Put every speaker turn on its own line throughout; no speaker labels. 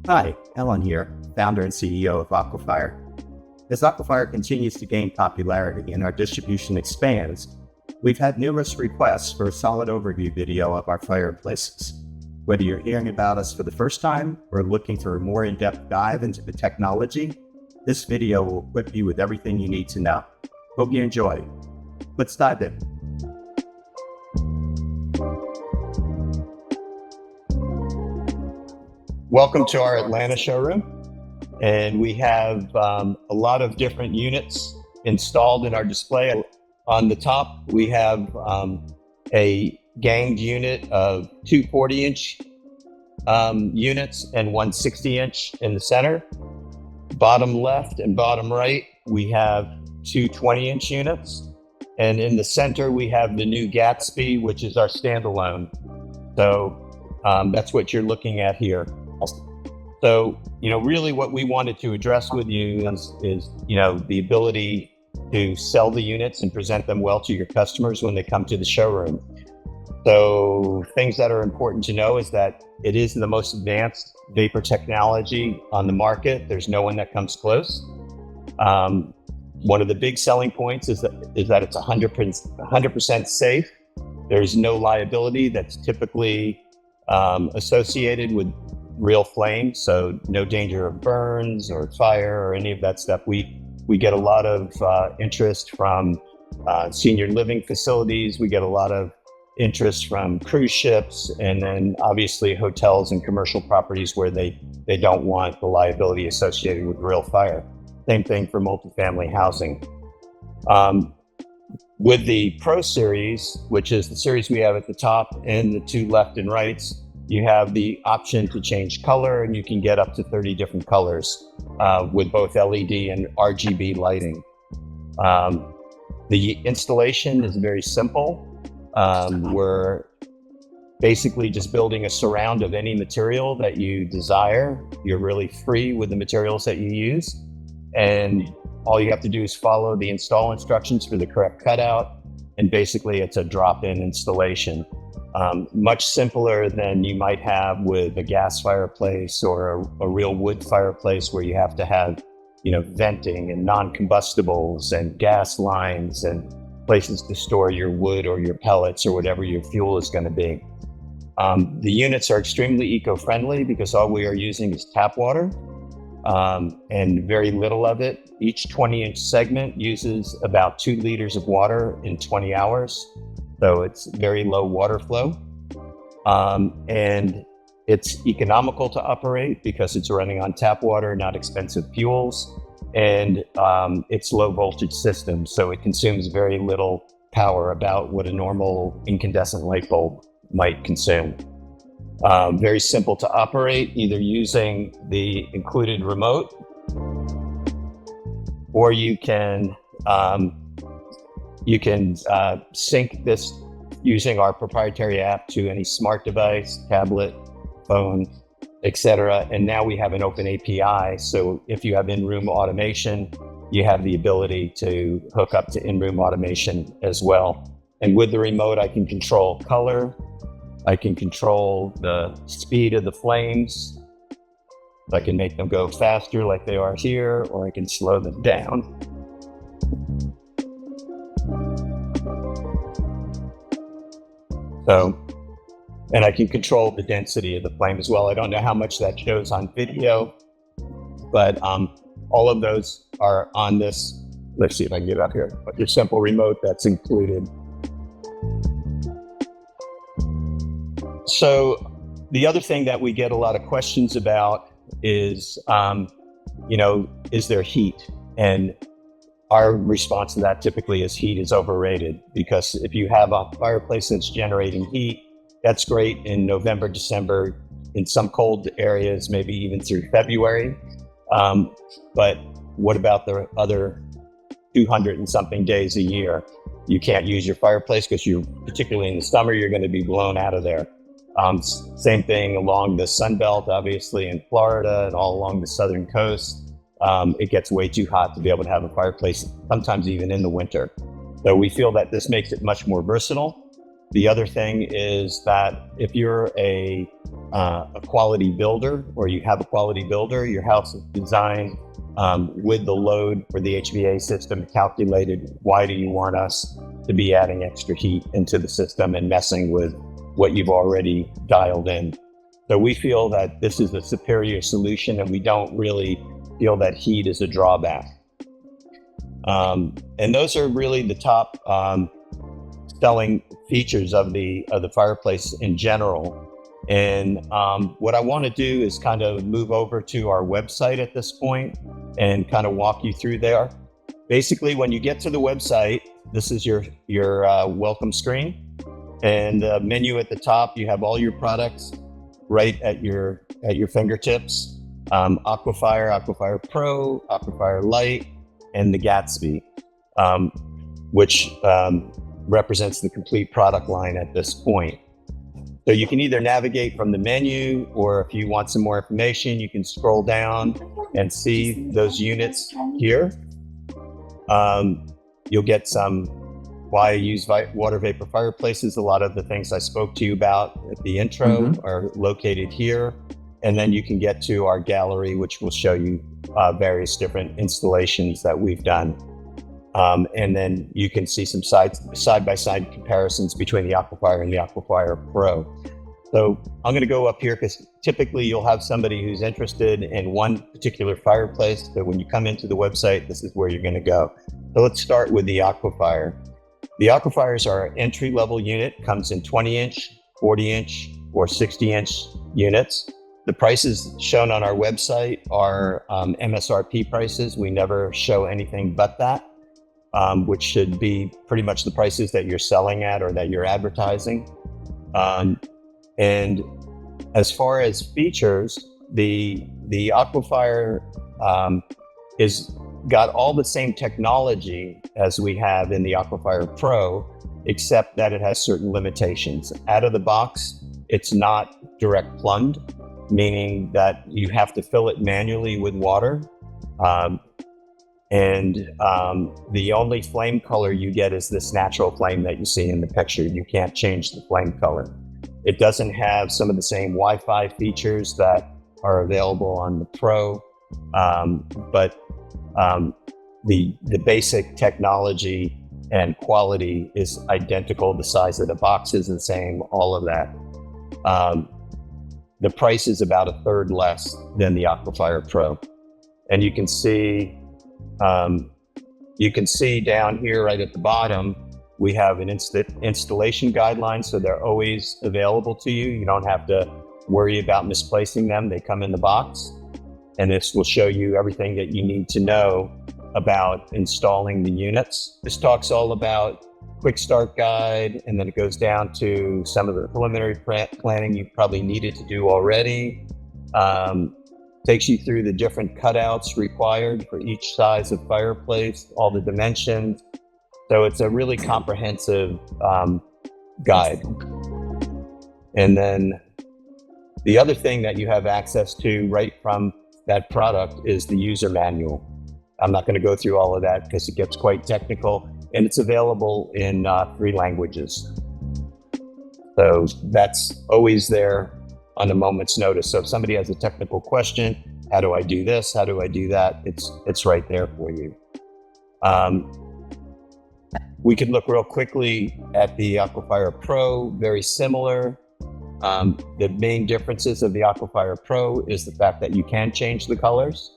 Hi, Ellen here, founder and CEO of Aquafire. As Aquafire continues to gain popularity and our distribution expands, we've had numerous requests for a solid overview video of our fireplaces. Whether you're hearing about us for the first time or looking for a more in-depth dive into the technology, this video will equip you with everything you need to know. Hope you enjoy. Let's dive in. Welcome to our Atlanta showroom, and we have a lot of different units installed in our display. On the top, we have a ganged unit of two 40-inch units and one 60-inch in the center. Bottom left and bottom right, we have two 20-inch units, and in the center, we have the new Gatsby, which is our standalone. So that's what you're looking at here. So, really what we wanted to address with you is the ability to sell the units and present them well to your customers when they come to the showroom. So things that are important to know is that it is the most advanced vapor technology on the market. There's no one that comes close. One of the big selling points is that it's 100% safe. There's no liability that's typically associated with real flame, so no danger of burns or fire or any of that stuff. We get a lot of interest from senior living facilities. We get a lot of interest from cruise ships, and then obviously hotels and commercial properties where they don't want the liability associated with real fire. Same thing for multifamily housing. With the Pro Series, which is the series we have at the top and the two left and rights, you have the option to change color, and you can get up to 30 different colors with both LED and RGB lighting. The installation is very simple. We're basically just building a surround of any material that you desire. You're really free with the materials that you use, and all you have to do is follow the install instructions for the correct cutout, and basically it's a drop-in installation. Much simpler than you might have with a gas fireplace or a real wood fireplace where you have to have, venting and non-combustibles and gas lines and places to store your wood or your pellets or whatever your fuel is going to be. The units are extremely eco-friendly because all we are using is tap water and very little of it. Each 20-inch segment uses about 2 liters of water in 20 hours. So it's very low water flow, and it's economical to operate because it's running on tap water, not expensive fuels, and it's low voltage system, so it consumes very little power, about what a normal incandescent light bulb might consume. Very simple to operate, either using the included remote, or you can sync this using our proprietary app to any smart device, tablet, phone, etc. And now we have an open API. So if you have in-room automation, you have the ability to hook up to in-room automation as well. And with the remote, I can control color. I can control the speed of the flames. I can make them go faster like they are here, or I can slow them down. So, and I can control the density of the flame as well. I don't know how much that shows on video, but all of those are on this. Let's see if I can get up here. Your simple remote that's included. So the other thing that we get a lot of questions about is, is there heat? And our response to that typically is heat is overrated, because if you have a fireplace that's generating heat, that's great in November, December, in some cold areas, maybe even through February. But what about the other 200 and something days a year? You can't use your fireplace because particularly in the summer, you're going to be blown out of there. Same thing along the Sun Belt, obviously in Florida and all along the southern coast. It gets way too hot to be able to have a fireplace, sometimes even in the winter. So we feel that this makes it much more versatile. The other thing is that if you're a a quality builder, or you have a quality builder, your house is designed with the load for the HVA system calculated. Why do you want us to be adding extra heat into the system and messing with what you've already dialed in? So we feel that this is a superior solution, and we don't really feel that heat is a drawback. And those are really the top selling features of the fireplace in general. And what I want to do is kind of move over to our website at this point and kind of walk you through there. Basically, when you get to the website, this is your welcome screen, and the menu at the top. You have all your products right at your fingertips. Aquafire, Aquafire Pro, Aquafire Lite, and the Gatsby, which represents the complete product line at this point. So you can either navigate from the menu, or if you want some more information, you can scroll down and see those units here. You'll get some why I use water vapor fireplaces. A lot of the things I spoke to you about at the intro are located here. And then you can get to our gallery, which will show you various different installations that we've done. And then you can see some side-by-side comparisons between the Aquafire and the Aquafire Pro. So I'm going to go up here because typically you'll have somebody who's interested in one particular fireplace. So when you come into the website, this is where you're going to go. So let's start with the Aquafire. The Aquafires are an entry-level unit, comes in 20-inch, 40-inch, or 60-inch units. The prices shown on our website are MSRP prices. We never show anything but that, which should be pretty much the prices that you're selling at or that you're advertising. And as far as features, the Aquafire is got all the same technology as we have in the Aquafire Pro, except that it has certain limitations. Out of the box, it's not direct plumbed, meaning that you have to fill it manually with water. And the only flame color you get is this natural flame that you see in the picture. You can't change the flame color. It doesn't have some of the same Wi-Fi features that are available on the Pro, but the basic technology and quality is identical. The size of the box is the same, all of that. The price is about a third less than the Aquafire Pro. And you can see down here right at the bottom, we have an installation guideline, so they're always available to you. You don't have to worry about misplacing them. They come in the box, and this will show you everything that you need to know about installing the units. This talks all about quick start guide, and then it goes down to some of the preliminary planning you probably needed to do already. Takes you through the different cutouts required for each size of fireplace, all the dimensions. So it's a really comprehensive guide. And then the other thing that you have access to right from that product is the user manual. I'm not going to go through all of that because it gets quite technical, and it's available in 3 languages. So that's always there on a moment's notice. So if somebody has a technical question, how do I do this? How do I do that? It's right there for you. We could look real quickly at the Aquafire Pro, very similar. The main differences of the Aquafire Pro is the fact that you can change the colors,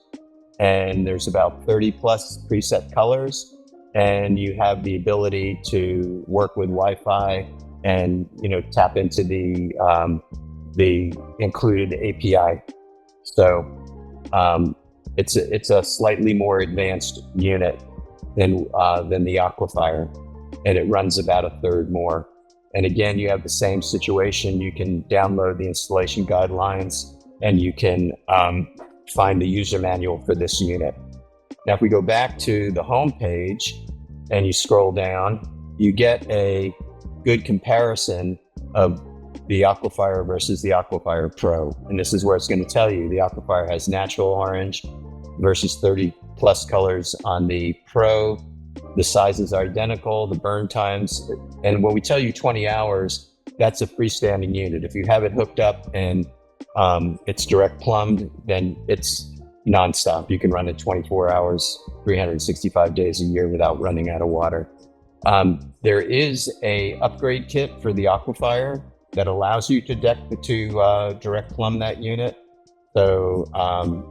and there's about 30 plus preset colors, and you have the ability to work with Wi-Fi and tap into the included API. So it's a slightly more advanced unit than the Aquafire, and it runs about a third more. And again, you have the same situation. You can download the installation guidelines, and you can find the user manual for this unit. Now, if we go back to the home page and you scroll down, you get a good comparison of the Aquafire versus the Aquafire Pro. And this is where it's going to tell you the Aquafire has natural orange versus 30 plus colors on the Pro. The sizes are identical, the burn times. And when we tell you 20 hours, that's a freestanding unit. If you have it hooked up and it's direct plumbed, then it's nonstop. You can run it 24 hours, 365 days a year without running out of water. There is a upgrade kit for the Aquafire that allows you to direct plumb that unit. So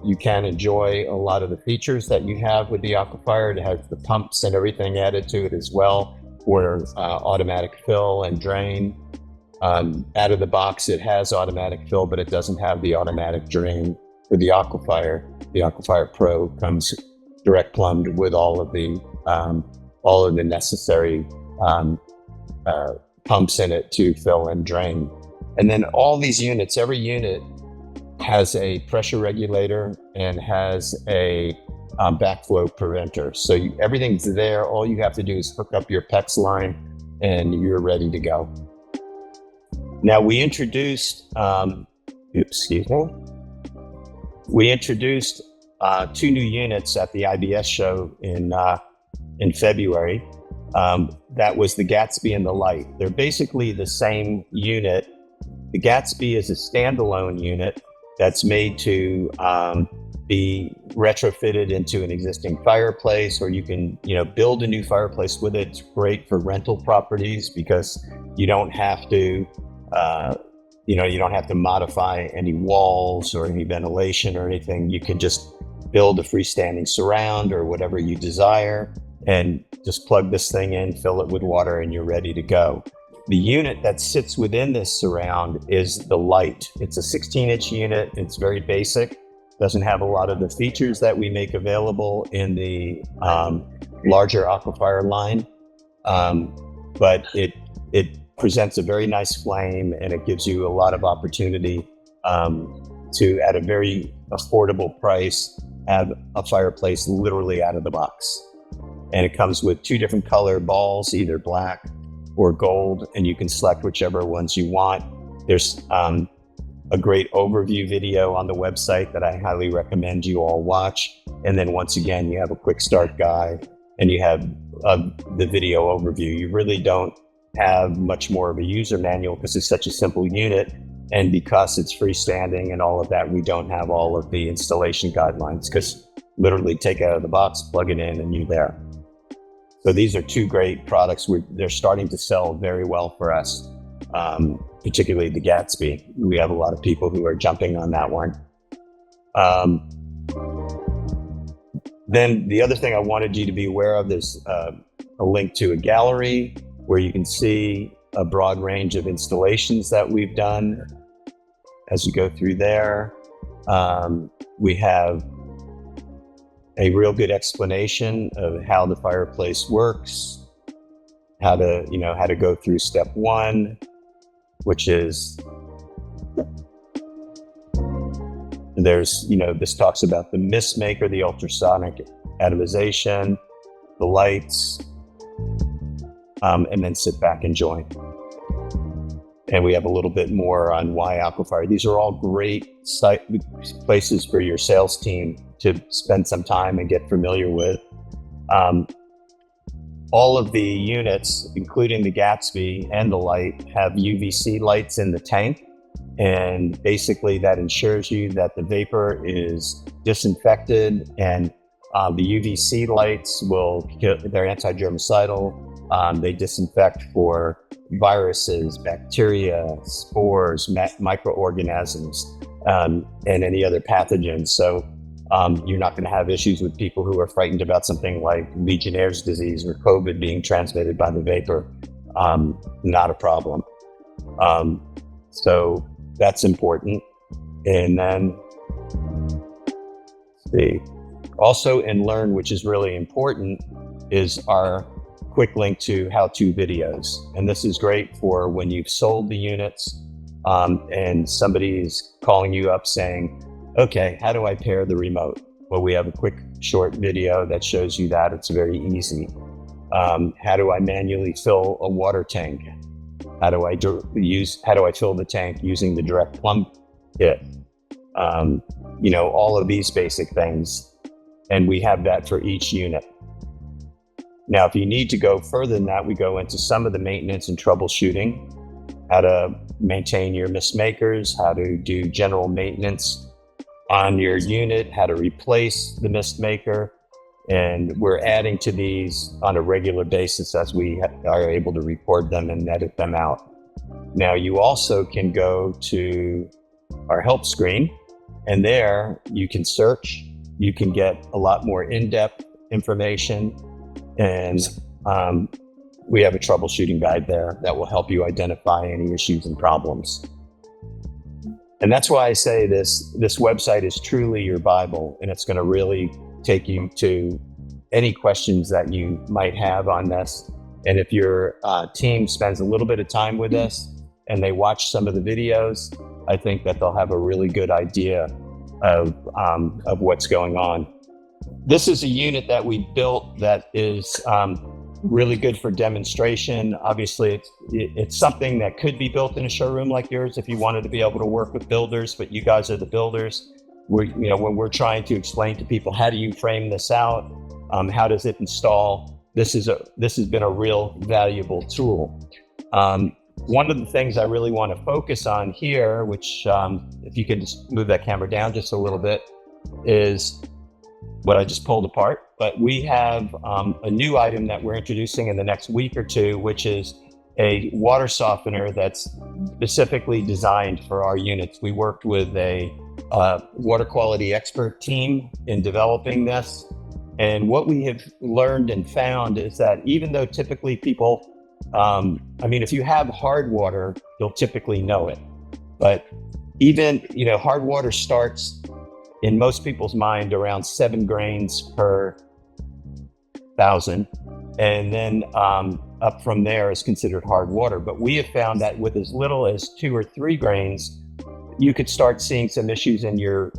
you can enjoy a lot of the features that you have with the Aquafire. It has the pumps and everything added to it as well, for automatic fill and drain. Out of the box, it has automatic fill, but it doesn't have the automatic drain for the Aquafire. The Aquafire Pro comes direct plumbed with all of the necessary pumps in it to fill and drain. And then all these units, every unit has a pressure regulator and has a backflow preventer. So everything's there. All you have to do is hook up your PEX line and you're ready to go. Now we introduced, we introduced 2 new units at the IBS show in February. That was the Gatsby and the Light. They're basically the same unit. The Gatsby is a standalone unit that's made to be retrofitted into an existing fireplace, or you can, build a new fireplace with it. It's great for rental properties because you don't have to, you don't have to modify any walls or any ventilation or anything. You can just build a freestanding surround or whatever you desire and just plug this thing in, fill it with water, and you're ready to go. The unit that sits within this surround is the Light. It's a 16-inch unit. It's very basic. Doesn't have a lot of the features that we make available in the larger Aquafire line, but it presents a very nice flame, and it gives you a lot of opportunity to, at a very affordable price, have a fireplace literally out of the box. And it comes with 2 different color balls, either black or gold, and you can select whichever ones you want. There's a great overview video on the website that I highly recommend you all watch. And then once again, you have a quick start guide and you have the video overview. You really don't have much more of a user manual because it's such a simple unit. And because it's freestanding and all of that, we don't have all of the installation guidelines, because literally take it out of the box, plug it in, and you're there. So these are 2 great products. They're starting to sell very well for us, particularly the Gatsby. We have a lot of people who are jumping on that one. Then the other thing I wanted you to be aware of is a link to a gallery where you can see a broad range of installations that we've done. As you go through there, we have a real good explanation of how the fireplace works, how to go through step 1, which is, this talks about the mist maker, the ultrasonic atomization, the lights, and then sit back and join. And we have a little bit more on why Aquafire. These are all great places for your sales team to spend some time and get familiar with. All of the units, including the Gatsby and the Light, have UVC lights in the tank. And basically that ensures you that the vapor is disinfected, and the UVC lights they're anti-germicidal. They disinfect for viruses, bacteria, spores, microorganisms, and any other pathogens. So you're not going to have issues with people who are frightened about something like Legionnaire's disease or COVID being transmitted by the vapor. Not a problem. So that's important. And then, also in Learn, which is really important, is our quick link to how-to videos. And this is great for when you've sold the units and somebody's calling you up saying, okay, how do I pair the remote? Well, we have a quick short video that shows you that. It's very easy. How do I manually fill a water tank? How do I fill the tank using the direct plumb kit? All of these basic things. And we have that for each unit. Now, if you need to go further than that, we go into some of the maintenance and troubleshooting, how to maintain your mist makers, how to do general maintenance on your unit, how to replace the mist maker. And we're adding to these on a regular basis as we are able to record them and edit them out. Now, you also can go to our help screen, and there you can search. You can get a lot more in-depth information, and we have a troubleshooting guide there that will help you identify any issues and problems. And that's why I say this website is truly your Bible, and it's going to really take you to any questions that you might have on this. And if your team spends a little bit of time with us and they watch some of the videos, I think that they'll have a really good idea of what's going on. This is a unit that we built that is really good for demonstration. Obviously, it's something that could be built in a showroom like yours if you wanted to be able to work with builders, but you guys are the builders. When we're trying to explain to people, how do you frame this out? How does it install? This has been a real valuable tool. One of the things I really want to focus on here, which if you could just move that camera down just a little bit, is what I just pulled apart. But we have a new item that we're introducing in the next week or two, which is a water softener that's specifically designed for our units. We worked with a water quality expert team in developing this. And what we have learned and found is that even though typically people, if you have hard water, you'll typically know it. But even, hard water starts in most people's mind around 7 grains per 1,000. And then up from there is considered hard water. But we have found that with as little as 2 or 3 grains, you could start seeing some issues in your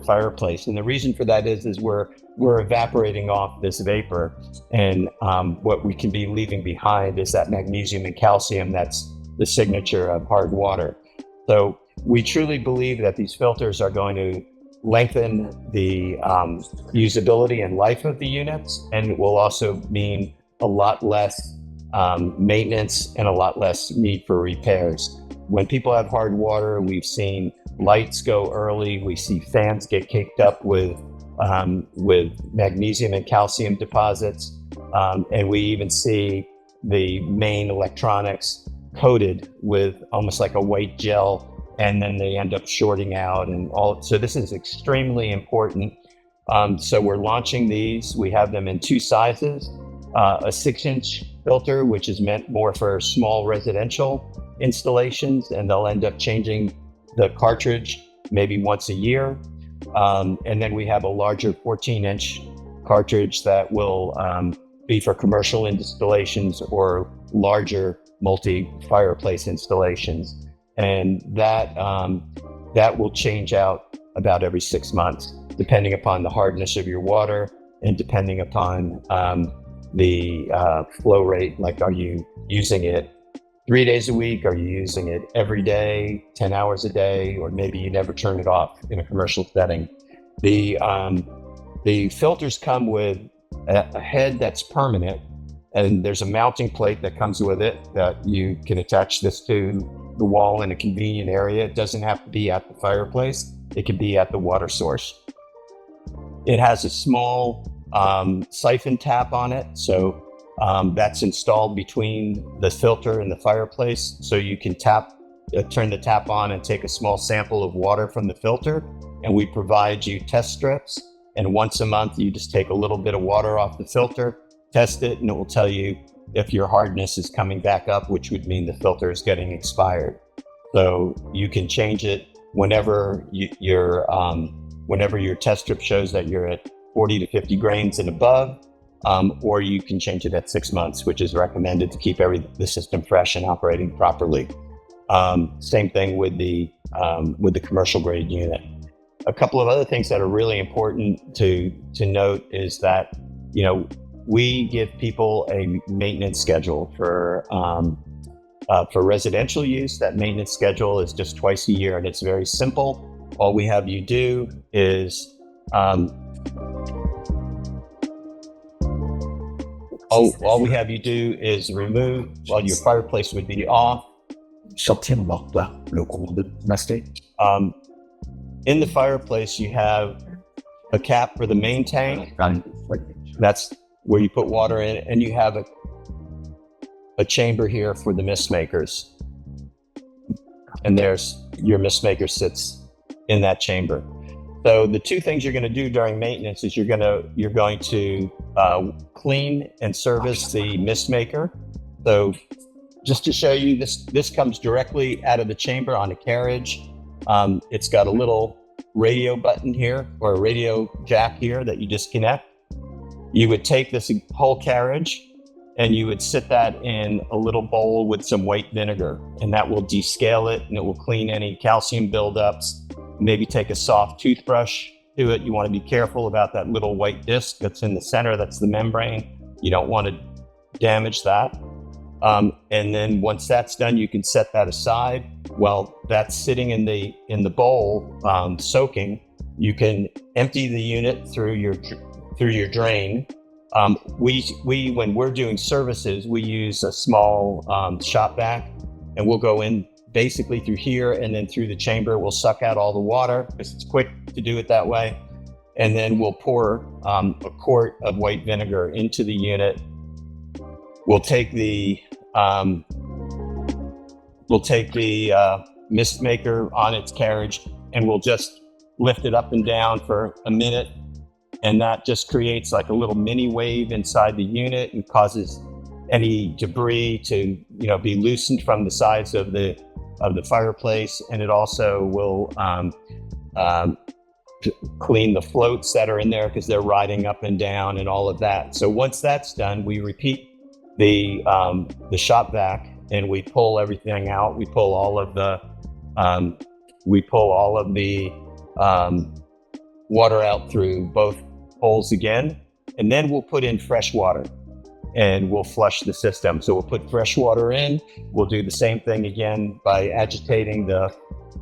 fireplace. And the reason for that is we're evaporating off this vapor. And what we can be leaving behind is that magnesium and calcium that's the signature of hard water. So we truly believe that these filters are going to lengthen the usability and life of the units, and it will also mean a lot less maintenance and a lot less need for repairs. When people have hard water, we've seen lights go early. We see fans get caked up with magnesium and calcium deposits, and we even see the main electronics coated with almost like a white gel, and then they end up shorting out and all. So this is extremely important. So we're launching these. We have them in 2 sizes, a 6-inch filter, which is meant more for small residential installations, and they'll end up changing the cartridge maybe once a year. And then we have a larger 14-inch cartridge that will be for commercial installations or larger multi-fireplace installations. And that will change out about every 6 months, depending upon the hardness of your water and depending upon the flow rate. Like, are you using it 3 days a week? Are you using it every day, 10 hours a day, or maybe you never turn it off in a commercial setting? The filters come with a head that's permanent, and there's a mounting plate that comes with it that you can attach this to the wall in a convenient area. It doesn't have to be at the fireplace. It can be at the water source. It has a small siphon tap on it. So that's installed between the filter and the fireplace. So you can turn the tap on and take a small sample of water from the filter. And we provide you test strips. And once a month, you just take a little bit of water off the filter, test it, and it will tell you if your hardness is coming back up, which would mean the filter is getting expired. So you can change it whenever your test strip shows that you're at 40 to 50 grains and above, or you can change it at 6 months, which is recommended to keep the system fresh and operating properly. Same thing with the commercial grade unit. A couple of other things that are really important to note is that, we give people a maintenance schedule for residential use. That maintenance schedule is just twice a year, and it's very simple. All we have you do is remove while your fireplace would be off.
sortir le gros de mastic.
In the fireplace, you have a cap for the main tank. That's where you put water in, and you have a chamber here for the mist makers. And there's your mist maker sits in that chamber. So the two things you're going to do during maintenance is you're going to clean and service the mist maker. So just to show you, this comes directly out of the chamber on a carriage. It's got a little radio button here, or a radio jack here that you disconnect. You would take this whole carriage and you would sit that in a little bowl with some white vinegar, and that will descale it and it will clean any calcium buildups. Maybe take a soft toothbrush to it. You want to be careful about that little white disc that's in the center, that's the membrane. You don't want to damage that. And then once that's done, you can set that aside. While that's sitting in the bowl, soaking, you can empty the unit through your drain. We when we're doing services, we use a small shop vac, and we'll go in basically through here and then through the chamber. We'll suck out all the water because it's quick to do it that way. And then we'll pour a quart of white vinegar into the unit. We'll take the mist maker on its carriage, and we'll just lift it up and down for a minute. And that just creates like a little mini wave inside the unit and causes any debris to, be loosened from the sides of the fireplace. And it also will clean the floats that are in there because they're riding up and down and all of that. So once that's done, we repeat the shop vac and we pull everything out. We pull all of the water out through both holes again, and then we'll put in fresh water and we'll flush the system. So we'll put fresh water in. We'll do the same thing again by agitating the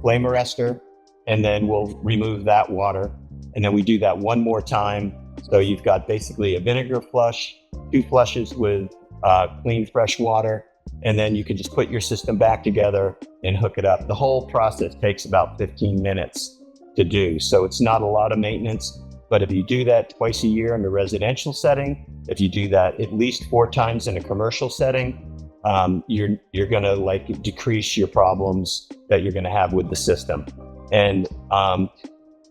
flame arrestor, and then we'll remove that water. And then we do that one more time. So you've got basically a vinegar flush, 2 flushes with clean fresh water, and then you can just put your system back together and hook it up. The whole process takes about 15 minutes to do. So it's not a lot of maintenance, but if you do that twice a year in a residential setting, if you do that at least 4 times in a commercial setting, you're gonna decrease your problems that you're gonna have with the system. And I'm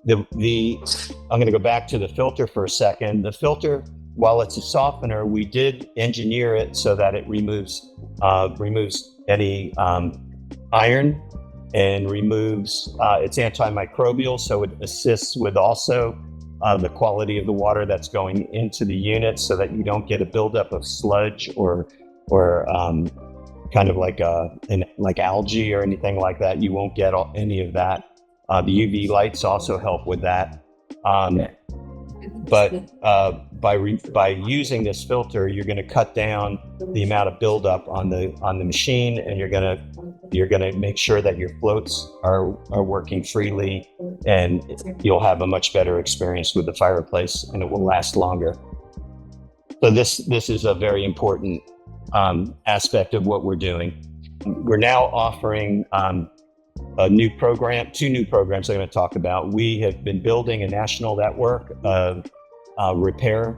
gonna go back to the filter for a second. The filter, while it's a softener, we did engineer it so that it removes any iron, and removes, it's antimicrobial, so it assists with also the quality of the water that's going into the unit, so that you don't get a buildup of sludge or kind of like algae or anything like that. You won't get any of that. The UV lights also help with that. But by using this filter, you're going to cut down the amount of buildup on the machine, and you're going to make sure that your floats are working freely, and you'll have a much better experience with the fireplace, and it will last longer. So this is a very important aspect of what we're doing. We're now offering two new programs I'm going to talk about. We have been building a national network of repair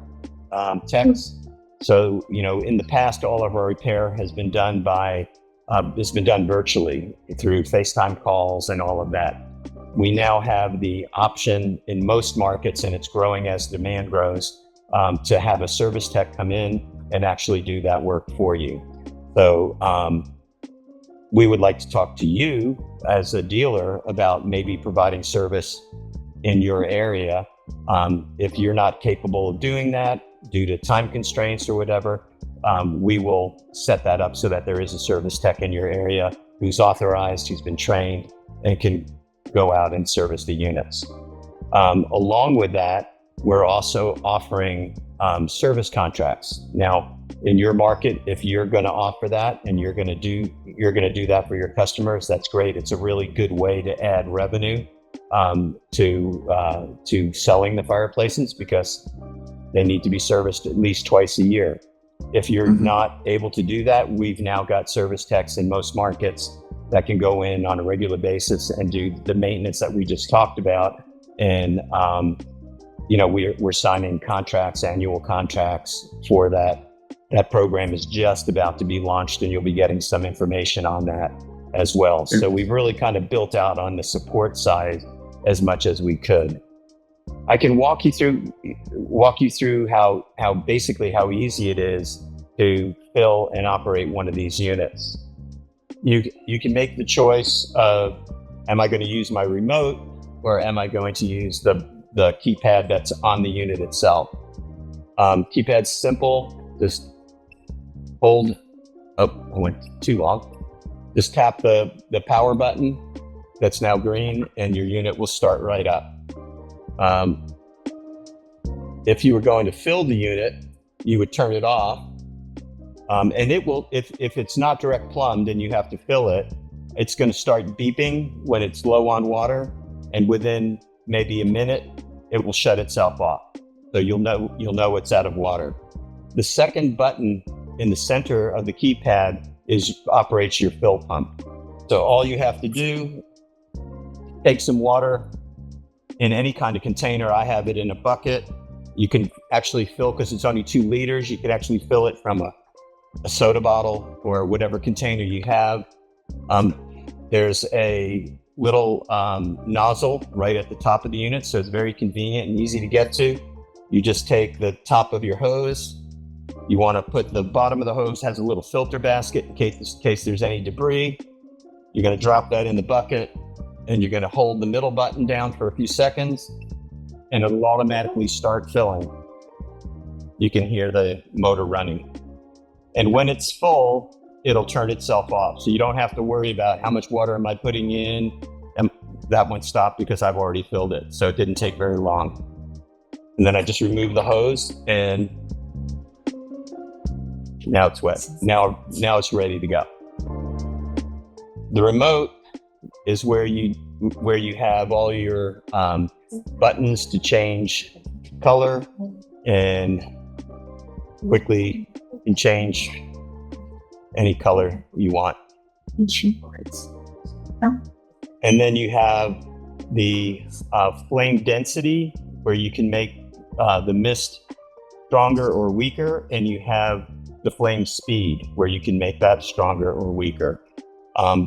techs. So, in the past, all of our repair has been done virtually through FaceTime calls and all of that. We now have the option in most markets, and it's growing as demand grows, to have a service tech come in and actually do that work for you. So we would like to talk to you as a dealer about maybe providing service in your area. If you're not capable of doing that due to time constraints or whatever, we will set that up so that there is a service tech in your area who's authorized, who's been trained, and can go out and service the units. Along with that, we're also offering service contracts. Now, in your market, if you're going to offer that and you're going to do that for your customers, that's great. It's a really good way to add revenue to selling the fireplaces, because they need to be serviced at least twice a year. If you're not able to do that, we've now got service techs in most markets that can go in on a regular basis and do the maintenance that we just talked about. And we're signing contracts, annual contracts for that. That program is just about to be launched, and you'll be getting some information on that as well. So we've really kind of built out on the support side as much as we could. I can walk you through how easy it is to fill and operate one of these units. You can make the choice of, am I going to use my remote, or am I going to use the keypad that's on the unit itself? Keypad's simple. Just hold. Oh, I went too long. Just tap the power button that's now green, and your unit will start right up. If you were going to fill the unit, you would turn it off. And it will, if it's not direct plumbed and you have to fill it, it's going to start beeping when it's low on water, and within maybe a minute, it will shut itself off. So you'll know it's out of water. The second button in the center of the keypad operates your fill pump. So all you have to do, take some water in any kind of container. I have it in a bucket. You can actually fill, because it's only 2 liters, you can actually fill it from a soda bottle or whatever container you have. There's a little nozzle right at the top of the unit, so it's very convenient and easy to get to. You just take the top of your hose. You want to put the bottom of the hose has a little filter basket in case there's any debris. You're going to drop that in the bucket, and you're going to hold the middle button down for a few seconds, and it'll automatically start filling. You can hear the motor running. And when it's full, it'll turn itself off. So you don't have to worry about how much water am I putting in. And that one stopped because I've already filled it. So it didn't take very long. And then I just remove the hose, and now it's wet. Now it's ready to go. The remote is where you have all your buttons to change color, and quickly can change any color you want. And then you have the flame density, where you can make the mist stronger or weaker, and you have the flame speed, where you can make that stronger or weaker.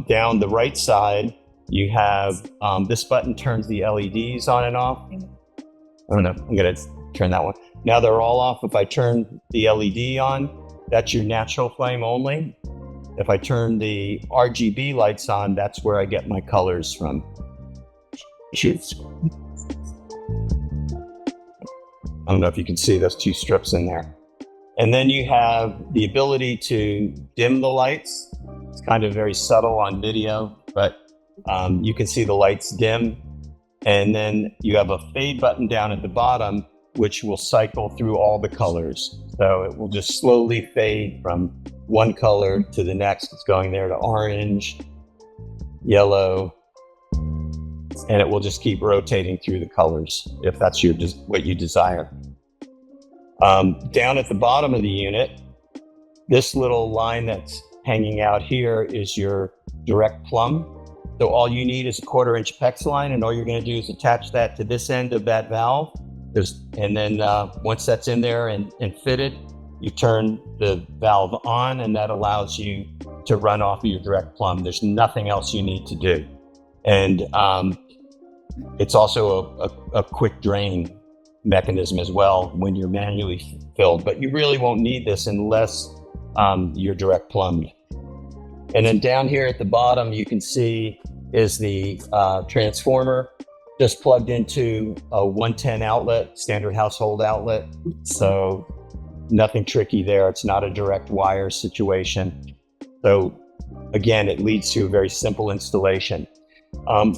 Down the right side, you have this button turns the LEDs on and off. I don't know, I'm gonna turn that one. Now they're all off. If I turn the LED on, that's your natural flame only. If I turn the RGB lights on, that's where I get my colors from. Shoots. I don't know if you can see those 2 strips in there. And then you have the ability to dim the lights. It's kind of very subtle on video, but you can see the lights dim. And then you have a fade button down at the bottom, which will cycle through all the colors. So it will just slowly fade from one color to the next. It's going there to orange, yellow, and it will just keep rotating through the colors if that's what you desire. Down at the bottom of the unit, this little line that's hanging out here is your direct plumb. So all you need is a 1/4-inch PEX line, and all you're going to do is attach that to this end of that valve. And then once that's in there and fitted, you turn the valve on, and that allows you to run off of your direct plumb. There's nothing else you need to do. And it's also a quick drain mechanism as well when you're manually filled, but you really won't need this unless you're direct plumbed. And then down here at the bottom, you can see is the transformer just plugged into a 110 outlet, standard household outlet. So nothing tricky there. It's not a direct wire situation. So again, it leads to a very simple installation.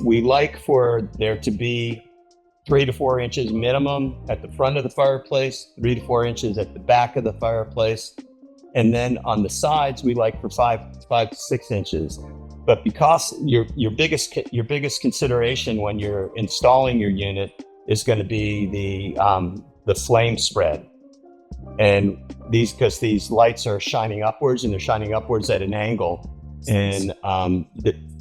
We like for there to be 3 to 4 inches minimum at the front of the fireplace, 3 to 4 inches at the back of the fireplace. And then on the sides, we like for 5 to 6 inches. But because your biggest consideration when you're installing your unit is going to be the flame spread, and because these lights are shining upwards, and they're shining upwards at an angle, and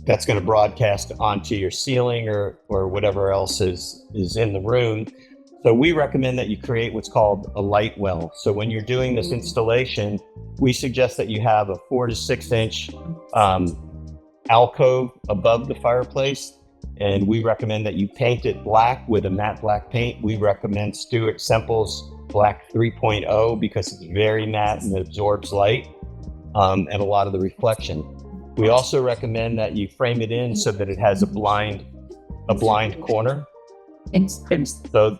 that's going to broadcast onto your ceiling or whatever else is in the room. So we recommend that you create what's called a light well. So when you're doing this installation, we suggest that you have a 4 to 6 inch alcove above the fireplace. And we recommend that you paint it black with a matte black paint. We recommend Stuart Semple's Black 3.0 because it's very matte and absorbs light and a lot of the reflection. We also recommend that you frame it in so that it has a blind corner. So,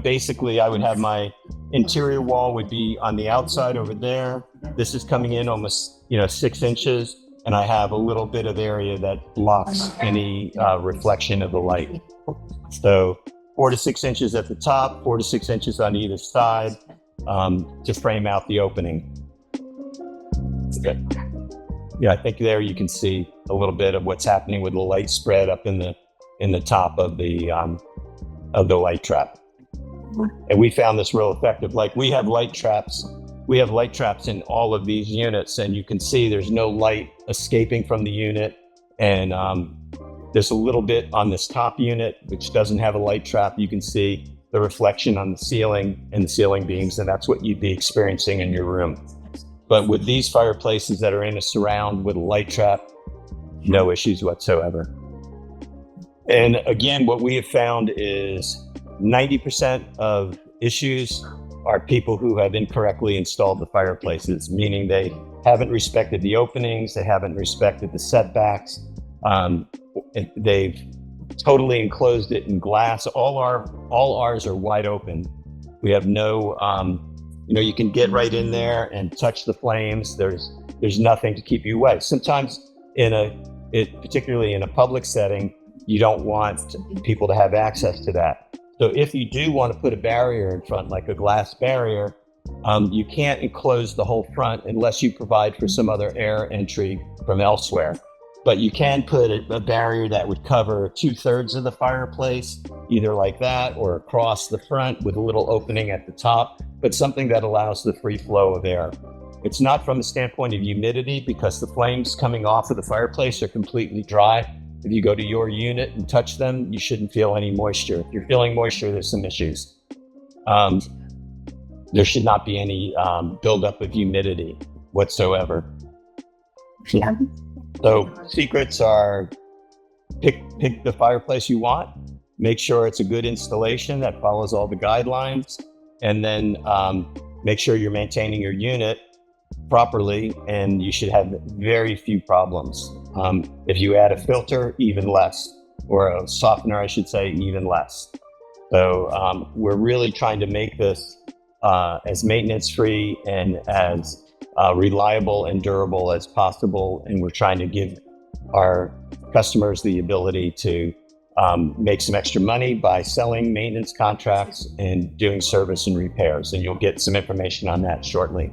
basically I would have my interior wall would be on the outside over there. This is coming in almost, 6 inches. And I have a little bit of area that blocks any reflection of the light. So 4 to 6 inches at the top, 4 to 6 inches on either side to frame out the opening. Okay. Yeah, I think there you can see a little bit of what's happening with the light spread up in the top of the light trap. And we found this real effective. Like we have light traps in all of these units, and you can see there's no light escaping from the unit. And there's a little bit on this top unit, which doesn't have a light trap. You can see the reflection on the ceiling and the ceiling beams, and that's what you'd be experiencing in your room. But with these fireplaces that are in a surround with a light trap, no issues whatsoever. And again, what we have found is 90% of issues are people who have incorrectly installed the fireplaces, meaning they haven't respected the openings, they haven't respected the setbacks, they've totally enclosed it in glass. All ours are wide open. We have no, you can get right in there and touch the flames. There's nothing to keep you away. Sometimes particularly in a public setting, you don't want people to have access to that. So if you do want to put a barrier in front, like a glass barrier, you can't enclose the whole front unless you provide for some other air entry from elsewhere. But you can put a barrier that would cover 2/3 of the fireplace, either like that or across the front with a little opening at the top, but something that allows the free flow of air. It's not from the standpoint of humidity because the flames coming off of the fireplace are completely dry. If you go to your unit and touch them, you shouldn't feel any moisture. If you're feeling moisture, there's some issues. There should not be any buildup of humidity whatsoever.
Yeah.
So secrets are pick the fireplace you want, make sure it's a good installation that follows all the guidelines, and then make sure you're maintaining your unit properly, and you should have very few problems. If you add a filter, even less, or a softener, I should say, even less. So we're really trying to make this as maintenance-free and as reliable and durable as possible. And we're trying to give our customers the ability to make some extra money by selling maintenance contracts and doing service and repairs. And you'll get some information on that shortly.